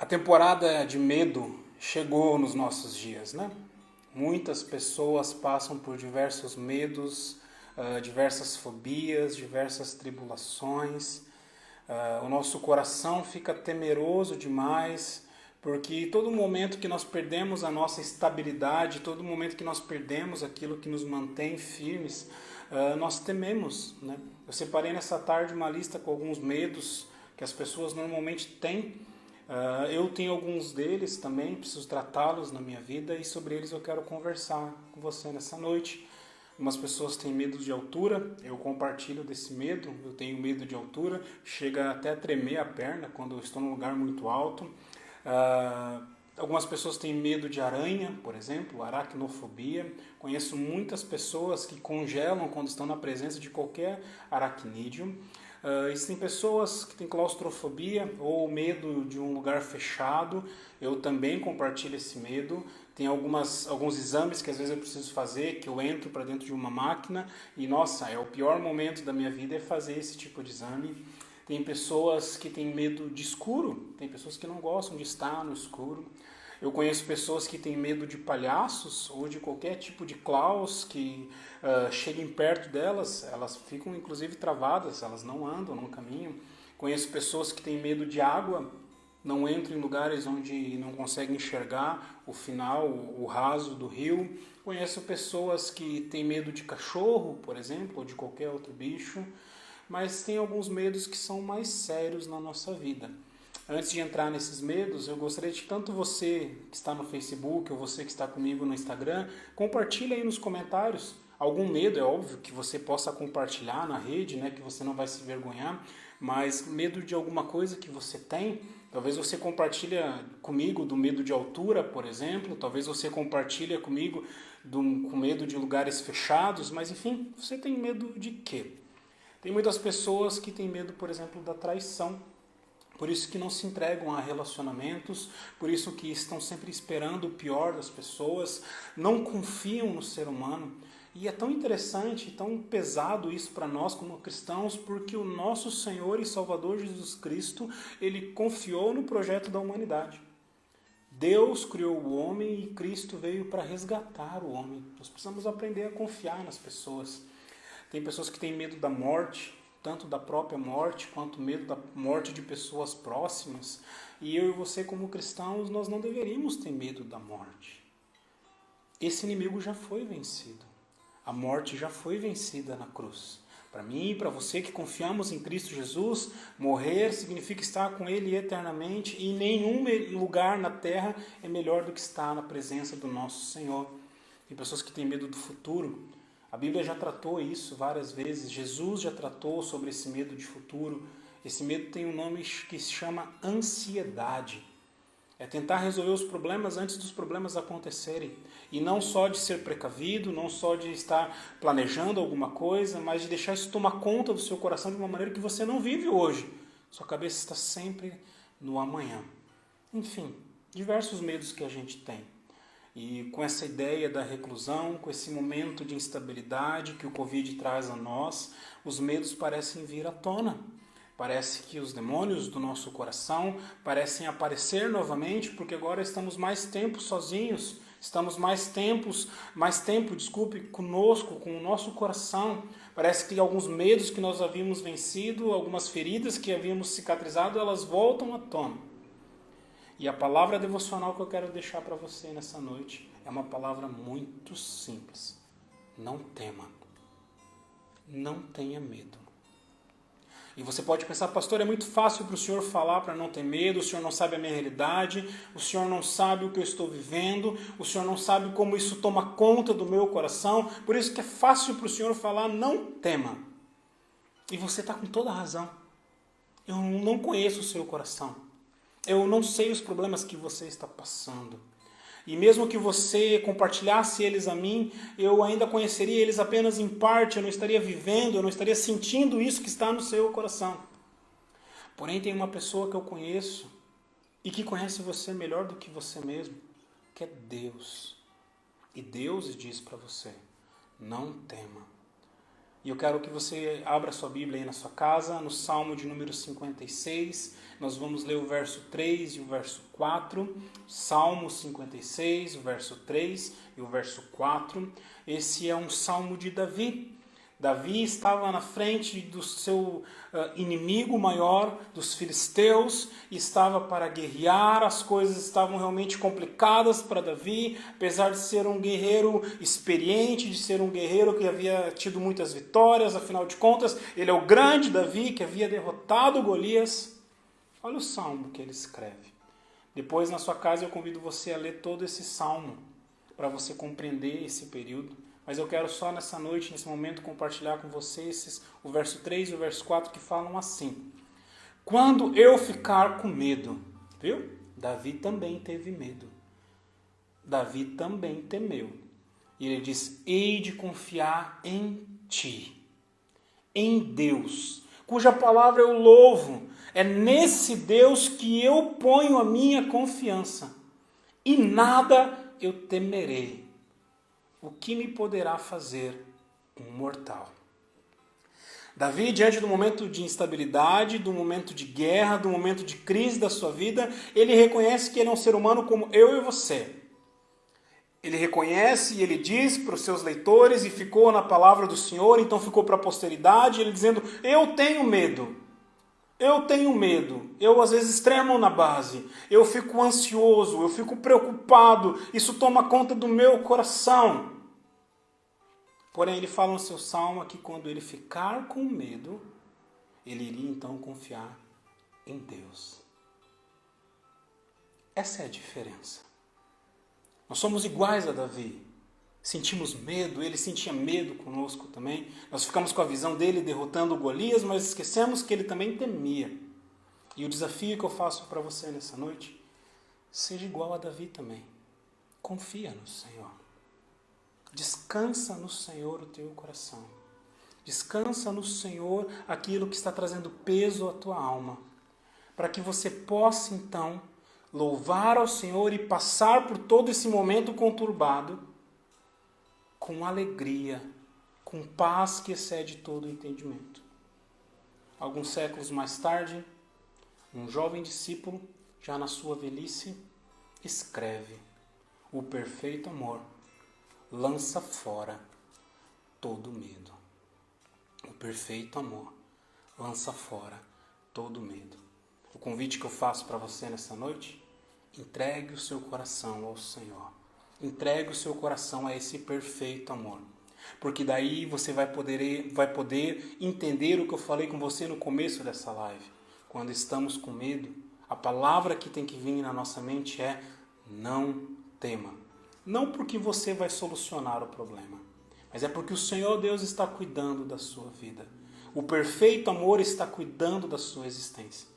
A temporada de medo chegou nos nossos dias, né? Muitas pessoas passam por diversos medos, diversas fobias, diversas tribulações. O nosso coração fica temeroso demais, porque todo momento que nós perdemos a nossa estabilidade, todo momento que nós perdemos aquilo que nos mantém firmes, nós tememos, né? Eu separei nessa tarde uma lista com alguns medos que as pessoas normalmente têm. Eu tenho alguns deles também, preciso tratá-los na minha vida e sobre eles eu quero conversar com você nessa noite. Algumas pessoas têm medo de altura, eu compartilho desse medo, eu tenho medo de altura, chega até a tremer a perna quando eu estou num lugar muito alto. Algumas pessoas têm medo de aranha, por exemplo, aracnofobia. Conheço muitas pessoas que congelam quando estão na presença de qualquer aracnídeo. Existem pessoas que têm claustrofobia ou medo de um lugar fechado. Eu também compartilho esse medo. Tem alguns exames que às vezes eu preciso fazer, que eu entro para dentro de uma máquina e, nossa, é o pior momento da minha vida é fazer esse tipo de exame. Tem pessoas que têm medo de escuro, tem pessoas que não gostam de estar no escuro. Eu conheço pessoas que têm medo de palhaços ou de qualquer tipo de claus que cheguem perto delas, elas ficam inclusive travadas, elas não andam, não caminham. Conheço pessoas que têm medo de água, não entram em lugares onde não conseguem enxergar o final, o raso do rio. Conheço pessoas que têm medo de cachorro, por exemplo, ou de qualquer outro bicho, mas tem alguns medos que são mais sérios na nossa vida. Antes de entrar nesses medos, eu gostaria de tanto você que está no Facebook ou você que está comigo no Instagram, compartilhe aí nos comentários algum medo, é óbvio que você possa compartilhar na rede, né, que você não vai se envergonhar, mas medo de alguma coisa que você tem, talvez você compartilhe comigo do medo de altura, por exemplo, talvez você compartilhe comigo com medo de lugares fechados, mas enfim, você tem medo de quê? Tem muitas pessoas que têm medo, por exemplo, da traição. Por isso que não se entregam a relacionamentos, por isso que estão sempre esperando o pior das pessoas, não confiam no ser humano. E é tão interessante, tão pesado isso para nós como cristãos, porque o nosso Senhor e Salvador Jesus Cristo, Ele confiou no projeto da humanidade. Deus criou o homem e Cristo veio para resgatar o homem. Nós precisamos aprender a confiar nas pessoas. Tem pessoas que têm medo da morte, tanto da própria morte, quanto medo da morte de pessoas próximas. E eu e você, como cristãos, nós não deveríamos ter medo da morte. Esse inimigo já foi vencido. A morte já foi vencida na cruz. Para mim e para você que confiamos em Cristo Jesus, morrer significa estar com Ele eternamente e nenhum lugar na terra é melhor do que estar na presença do nosso Senhor. Tem pessoas que têm medo do futuro. A Bíblia já tratou isso várias vezes, Jesus já tratou sobre esse medo de futuro. Esse medo tem um nome que se chama ansiedade. É tentar resolver os problemas antes dos problemas acontecerem. E não só de ser precavido, não só de estar planejando alguma coisa, mas de deixar isso tomar conta do seu coração de uma maneira que você não vive hoje. Sua cabeça está sempre no amanhã. Enfim, diversos medos que a gente tem. E com essa ideia da reclusão, com esse momento de instabilidade que o Covid traz a nós, os medos parecem vir à tona. Parece que os demônios do nosso coração parecem aparecer novamente, porque agora estamos mais tempo sozinhos, estamos mais tempo, conosco, com o nosso coração. Parece que alguns medos que nós havíamos vencido, algumas feridas que havíamos cicatrizado, elas voltam à tona. E a palavra devocional que eu quero deixar para você nessa noite é uma palavra muito simples. Não tema. Não tenha medo. E você pode pensar, pastor, é muito fácil para o senhor falar para não ter medo, o senhor não sabe a minha realidade, o senhor não sabe o que eu estou vivendo, o senhor não sabe como isso toma conta do meu coração, por isso que é fácil para o senhor falar, não tema. E você está com toda a razão. Eu não conheço o seu coração. Eu não sei os problemas que você está passando. E mesmo que você compartilhasse eles a mim, eu ainda conheceria eles apenas em parte, eu não estaria vivendo, eu não estaria sentindo isso que está no seu coração. Porém, tem uma pessoa que eu conheço e que conhece você melhor do que você mesmo, que é Deus. E Deus diz para você, não tema. E eu quero que você abra sua Bíblia aí na sua casa, no Salmo de número 56. Nós vamos ler o verso 3 e o verso 4. Salmo 56, o verso 3 e o verso 4. Esse é um salmo de Davi. Davi estava na frente do seu inimigo maior, dos filisteus, e estava para guerrear. As coisas estavam realmente complicadas para Davi, apesar de ser um guerreiro experiente, de ser um guerreiro que havia tido muitas vitórias. Afinal de contas, ele é o grande Davi que havia derrotado Golias. Olha o salmo que ele escreve. Depois, na sua casa, eu convido você a ler todo esse salmo, para você compreender esse período. Mas eu quero só nessa noite, nesse momento, compartilhar com vocês o verso 3 e o verso 4 que falam assim. Quando eu ficar com medo, viu? Davi também teve medo. Davi também temeu. E ele diz, hei de confiar em ti, em Deus, cuja palavra eu louvo. É nesse Deus que eu ponho a minha confiança. E nada eu temerei. O que me poderá fazer um mortal? Davi, diante do momento de instabilidade, do momento de guerra, do momento de crise da sua vida, ele reconhece que ele é um ser humano como eu e você. Ele reconhece e ele diz para os seus leitores, e ficou na palavra do Senhor, então ficou para a posteridade, ele dizendo, eu tenho medo. Eu tenho medo, eu às vezes tremo na base, eu fico ansioso, eu fico preocupado, isso toma conta do meu coração. Porém, ele fala no seu salmo que quando ele ficar com medo, ele iria então confiar em Deus. Essa é a diferença. Nós somos iguais a Davi. Sentimos medo, ele sentia medo conosco também. Nós ficamos com a visão dele derrotando Golias, mas esquecemos que ele também temia. E o desafio que eu faço para você nessa noite, seja igual a Davi também. Confia no Senhor. Descansa no Senhor o teu coração. Descansa no Senhor aquilo que está trazendo peso à tua alma. Para que você possa então louvar ao Senhor e passar por todo esse momento conturbado com alegria, com paz que excede todo o entendimento. Alguns séculos mais tarde, um jovem discípulo, já na sua velhice, escreve: o perfeito amor lança fora todo medo. O perfeito amor lança fora todo medo. O convite que eu faço para você nessa noite, entregue o seu coração ao Senhor. Entregue o seu coração a esse perfeito amor. Porque daí você vai poder entender o que eu falei com você no começo dessa live. Quando estamos com medo, a palavra que tem que vir na nossa mente é não tema. Não porque você vai solucionar o problema, mas é porque o Senhor Deus está cuidando da sua vida. O perfeito amor está cuidando da sua existência.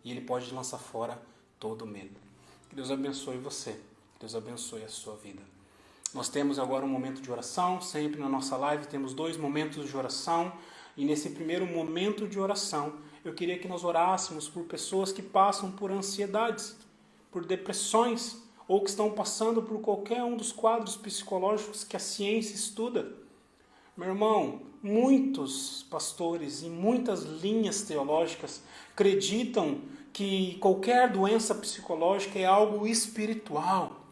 E Ele pode lançar fora todo medo. Que Deus abençoe você. Que Deus abençoe a sua vida. Nós temos agora um momento de oração. Sempre na nossa live temos 2 momentos de oração. E nesse primeiro momento de oração, eu queria que nós orássemos por pessoas que passam por ansiedades, por depressões, ou que estão passando por qualquer um dos quadros psicológicos que a ciência estuda. Meu irmão, muitos pastores e muitas linhas teológicas acreditam que qualquer doença psicológica é algo espiritual,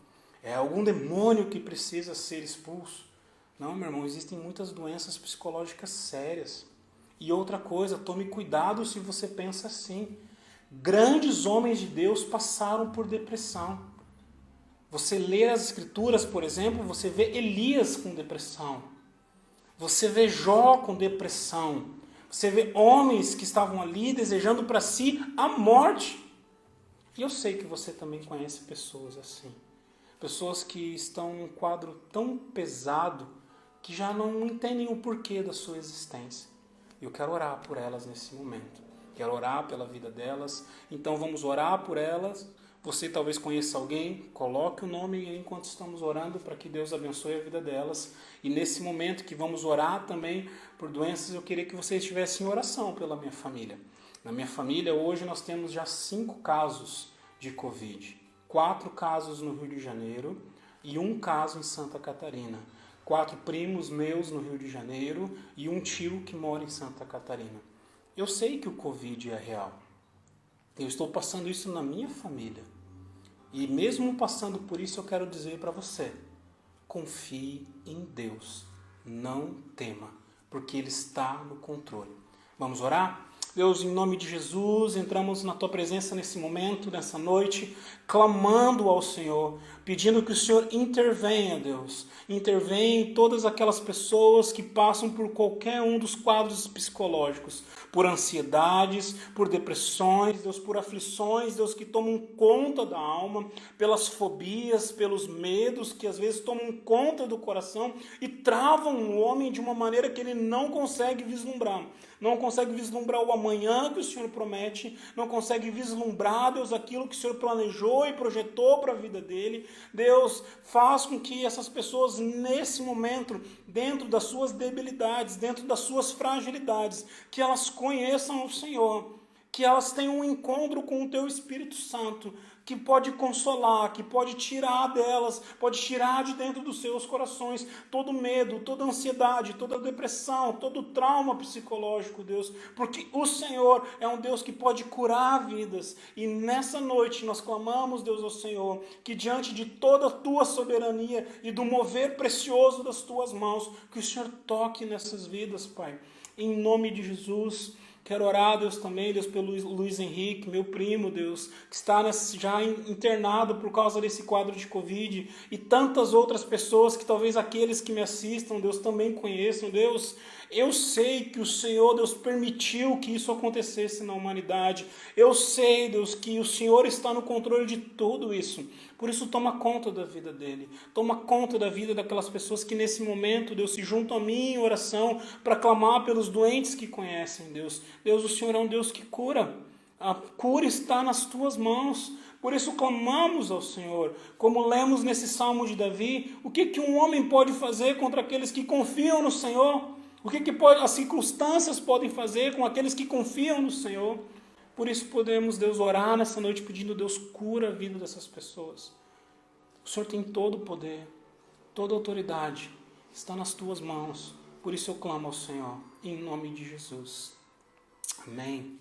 é algum demônio que precisa ser expulso. Não, meu irmão, existem muitas doenças psicológicas sérias. E outra coisa, tome cuidado se você pensa assim. Grandes homens de Deus passaram por depressão. Você lê as Escrituras, por exemplo, você vê Elias com depressão. Você vê Jó com depressão. Você vê homens que estavam ali desejando para si a morte. E eu sei que você também conhece pessoas assim. Pessoas que estão num quadro tão pesado que já não entendem o porquê da sua existência. E eu quero orar por elas nesse momento. Quero orar pela vida delas. Então vamos orar por elas. Você talvez conheça alguém, coloque o nome aí enquanto estamos orando para que Deus abençoe a vida delas. E nesse momento que vamos orar também por doenças, eu queria que você estivesse em oração pela minha família. Na minha família, hoje nós temos já 5 casos de Covid. 4 casos no Rio de Janeiro e 1 caso em Santa Catarina. 4 primos meus no Rio de Janeiro e um tio que mora em Santa Catarina. Eu sei que o Covid é real. Eu estou passando isso na minha família. E mesmo passando por isso, eu quero dizer para você, confie em Deus. Não tema, porque Ele está no controle. Vamos orar? Deus, em nome de Jesus, entramos na Tua presença nesse momento, nessa noite, clamando ao Senhor, pedindo que o Senhor intervenha, Deus. Intervenha em todas aquelas pessoas que passam por qualquer um dos quadros psicológicos, por ansiedades, por depressões, Deus, por aflições, Deus, que tomam conta da alma, pelas fobias, pelos medos que às vezes tomam conta do coração e travam o homem de uma maneira que ele não consegue vislumbrar. Não consegue vislumbrar o amanhã que o Senhor promete, não consegue vislumbrar, Deus, aquilo que o Senhor planejou e projetou para a vida dele. Deus, faz com que essas pessoas, nesse momento, dentro das suas debilidades, dentro das suas fragilidades, que elas conheçam o Senhor, que elas tenham um encontro com o Teu Espírito Santo, que pode consolar, que pode tirar delas, pode tirar de dentro dos seus corações todo medo, toda ansiedade, toda depressão, todo trauma psicológico, Deus, porque o Senhor é um Deus que pode curar vidas, e nessa noite nós clamamos, Deus, ao Senhor, que diante de toda a Tua soberania e do mover precioso das Tuas mãos, que o Senhor toque nessas vidas, Pai, em nome de Jesus. Quero orar, Deus, também, Deus, pelo Luiz Henrique, meu primo, Deus, que está já internado por causa desse quadro de Covid, e tantas outras pessoas que talvez aqueles que me assistam, Deus, também conheçam. Deus, eu sei que o Senhor, Deus, permitiu que isso acontecesse na humanidade. Eu sei, Deus, que o Senhor está no controle de tudo isso. Por isso, toma conta da vida dele. Toma conta da vida daquelas pessoas que nesse momento, Deus, se juntam a mim em oração para clamar pelos doentes que conhecem, Deus. Deus, o Senhor é um Deus que cura. A cura está nas Tuas mãos. Por isso clamamos ao Senhor. Como lemos nesse Salmo de Davi, o que um homem pode fazer contra aqueles que confiam no Senhor? O que as circunstâncias podem fazer com aqueles que confiam no Senhor? Por isso podemos, Deus, orar nessa noite pedindo, Deus, cura a vida dessas pessoas. O Senhor tem todo o poder, toda a autoridade, está nas Tuas mãos. Por isso eu clamo ao Senhor, em nome de Jesus. Amém.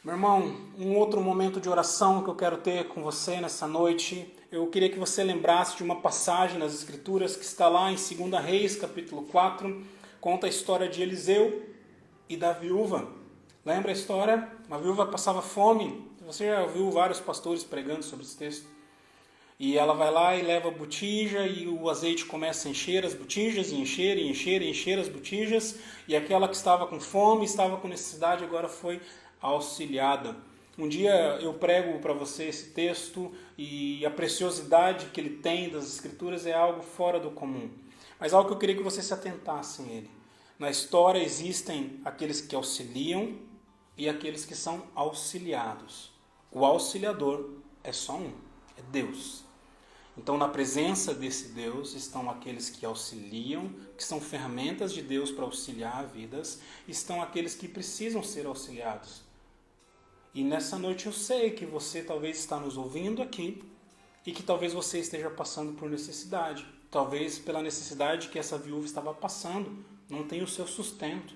Meu irmão, um outro momento de oração que eu quero ter com você nessa noite, eu queria que você lembrasse de uma passagem nas Escrituras que está lá em 2 Reis, capítulo 4, conta a história de Eliseu e da viúva. Lembra a história? Uma viúva passava fome. Você já ouviu vários pastores pregando sobre esse texto. E ela vai lá e leva a botija e o azeite começa a encher as botijas, e encher as botijas. E aquela que estava com fome, estava com necessidade, agora foi auxiliada. Um dia eu prego para você esse texto e a preciosidade que ele tem das Escrituras é algo fora do comum. Mas algo que eu queria que você se atentasse nele. Na história existem aqueles que auxiliam e aqueles que são auxiliados. O auxiliador é só um, é Deus. Então, na presença desse Deus estão aqueles que auxiliam, que são ferramentas de Deus para auxiliar vidas, e estão aqueles que precisam ser auxiliados. E nessa noite eu sei que você talvez está nos ouvindo aqui e que talvez você esteja passando por necessidade. Talvez pela necessidade que essa viúva estava passando. Não tem o seu sustento,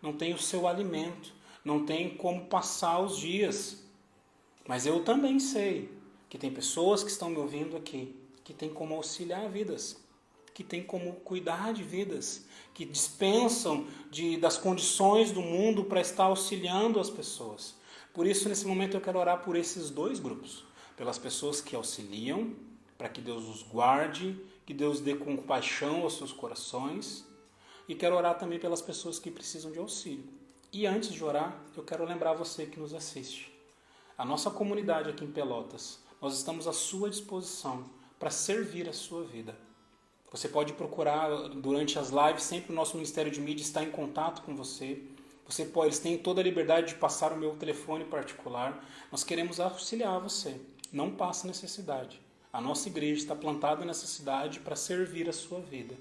não tem o seu alimento, não tem como passar os dias. Mas eu também sei que tem pessoas que estão me ouvindo aqui, que tem como auxiliar vidas, que tem como cuidar de vidas, que dispensam das condições do mundo para estar auxiliando as pessoas. Por isso, nesse momento, eu quero orar por esses dois grupos. Pelas pessoas que auxiliam, para que Deus os guarde, que Deus dê compaixão aos seus corações. E quero orar também pelas pessoas que precisam de auxílio. E antes de orar, eu quero lembrar você que nos assiste. A nossa comunidade aqui em Pelotas, nós estamos à sua disposição para servir a sua vida. Você pode procurar durante as lives, sempre o nosso Ministério de Mídia está em contato com você. Eles têm toda a liberdade de passar o meu telefone particular. Nós queremos auxiliar você. Não passa necessidade. A nossa igreja está plantada nessa cidade para servir a sua vida.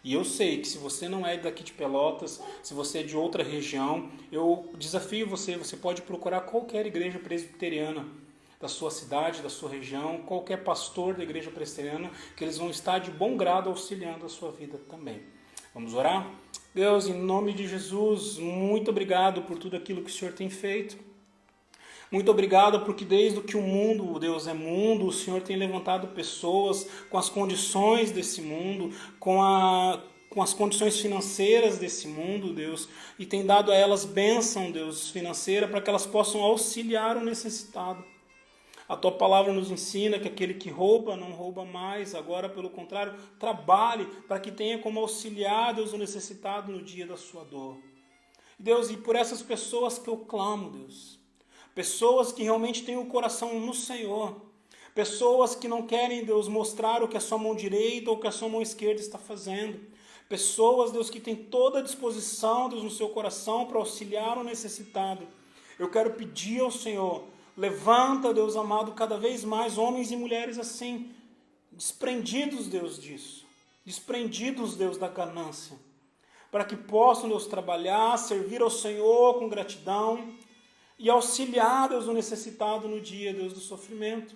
E eu sei que se você não é daqui de Pelotas, se você é de outra região, eu desafio você pode procurar qualquer igreja presbiteriana. da sua cidade, da sua região, qualquer pastor da igreja presbiteriana, que eles vão estar de bom grado auxiliando a sua vida também. Vamos orar? Deus, em nome de Jesus, muito obrigado por tudo aquilo que o Senhor tem feito. Muito obrigado porque desde que o mundo, Deus, é mundo, o Senhor tem levantado pessoas com as condições desse mundo, com as condições financeiras desse mundo, Deus, e tem dado a elas bênção, Deus, financeira, para que elas possam auxiliar o necessitado. A Tua palavra nos ensina que aquele que rouba, não rouba mais, agora, pelo contrário, trabalhe para que tenha como auxiliar, Deus, o necessitado no dia da sua dor. Deus, e por essas pessoas que eu clamo, Deus, pessoas que realmente têm o coração no Senhor, pessoas que não querem, Deus, mostrar o que a sua mão direita ou o que a sua mão esquerda está fazendo, pessoas, Deus, que têm toda a disposição, Deus, no seu coração para auxiliar o necessitado. Eu quero pedir ao Senhor, levanta, Deus amado, cada vez mais homens e mulheres assim, desprendidos, Deus, disso, desprendidos, Deus, da ganância, para que possam, Deus, trabalhar, servir ao Senhor com gratidão e auxiliar, Deus, o necessitado no dia, Deus, do sofrimento.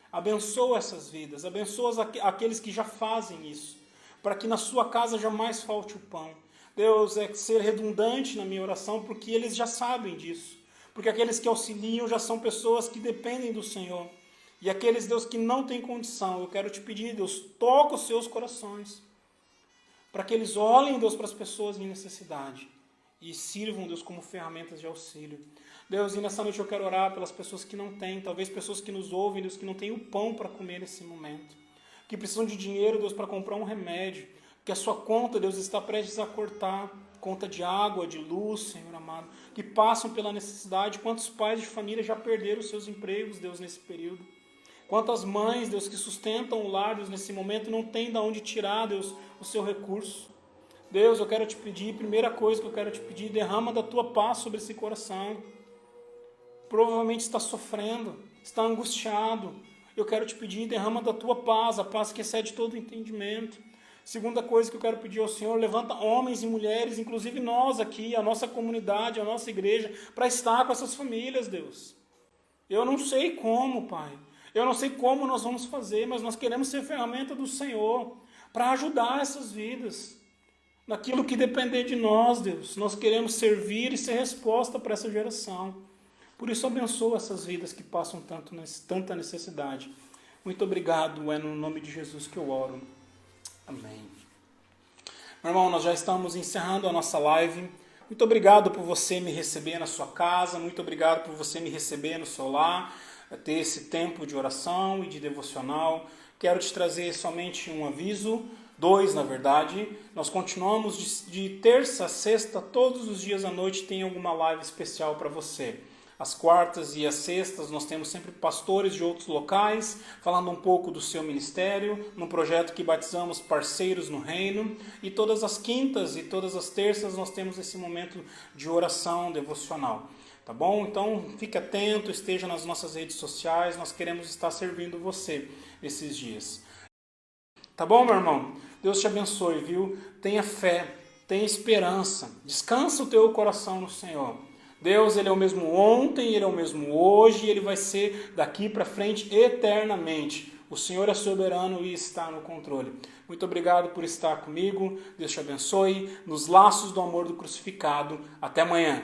Abençoa essas vidas, abençoa aqueles que já fazem isso, para que na sua casa jamais falte o pão. Deus, é ser redundante na minha oração, porque eles já sabem disso. Porque aqueles que auxiliam já são pessoas que dependem do Senhor. E aqueles, Deus, que não têm condição, eu quero te pedir, Deus, toca os seus corações, para que eles olhem, Deus, para as pessoas em necessidade e sirvam, Deus, como ferramentas de auxílio. Deus, e nessa noite eu quero orar pelas pessoas que não têm, talvez pessoas que nos ouvem, Deus, que não têm o pão para comer nesse momento, que precisam de dinheiro, Deus, para comprar um remédio, que a sua conta, Deus, está prestes a cortar, conta de água, de luz, Senhor amado, que passam pela necessidade. Quantos pais de família já perderam os seus empregos, Deus, nesse período? Quantas mães, Deus, que sustentam o lar, Deus, nesse momento não têm de onde tirar, Deus, o seu recurso? Deus, eu quero te pedir, primeira coisa que eu quero te pedir, derrama da tua paz sobre esse coração. Provavelmente está sofrendo, está angustiado. Eu quero te pedir, derrama da tua paz, a paz que excede todo o entendimento. Segunda coisa que eu quero pedir ao Senhor, levanta homens e mulheres, inclusive nós aqui, a nossa comunidade, a nossa igreja, para estar com essas famílias, Deus. Eu não sei como, Pai. Eu não sei como nós vamos fazer, mas nós queremos ser ferramenta do Senhor para ajudar essas vidas. Naquilo que depender de nós, Deus. Nós queremos servir e ser resposta para essa geração. Por isso, abençoa essas vidas que passam tanta necessidade. Muito obrigado, é no nome de Jesus que eu oro. Amém. Meu irmão, nós já estamos encerrando a nossa live. Muito obrigado por você me receber na sua casa. Muito obrigado por você me receber no seu lar. Ter esse tempo de oração e de devocional. Quero te trazer somente um aviso. 2, na verdade. Nós continuamos de terça a sexta, todos os dias à noite tem alguma live especial para você. Às quartas e às sextas nós temos sempre pastores de outros locais, falando um pouco do seu ministério, num projeto que batizamos Parceiros no Reino. E todas as quintas e todas as terças nós temos esse momento de oração devocional. Tá bom? Então fique atento, esteja nas nossas redes sociais, nós queremos estar servindo você nesses dias. Tá bom, meu irmão? Deus te abençoe, viu? Tenha fé, tenha esperança, descansa o teu coração no Senhor. Deus, Ele é o mesmo ontem, Ele é o mesmo hoje, Ele vai ser daqui para frente eternamente. O Senhor é soberano e está no controle. Muito obrigado por estar comigo. Deus te abençoe. Nos laços do amor do crucificado. Até amanhã.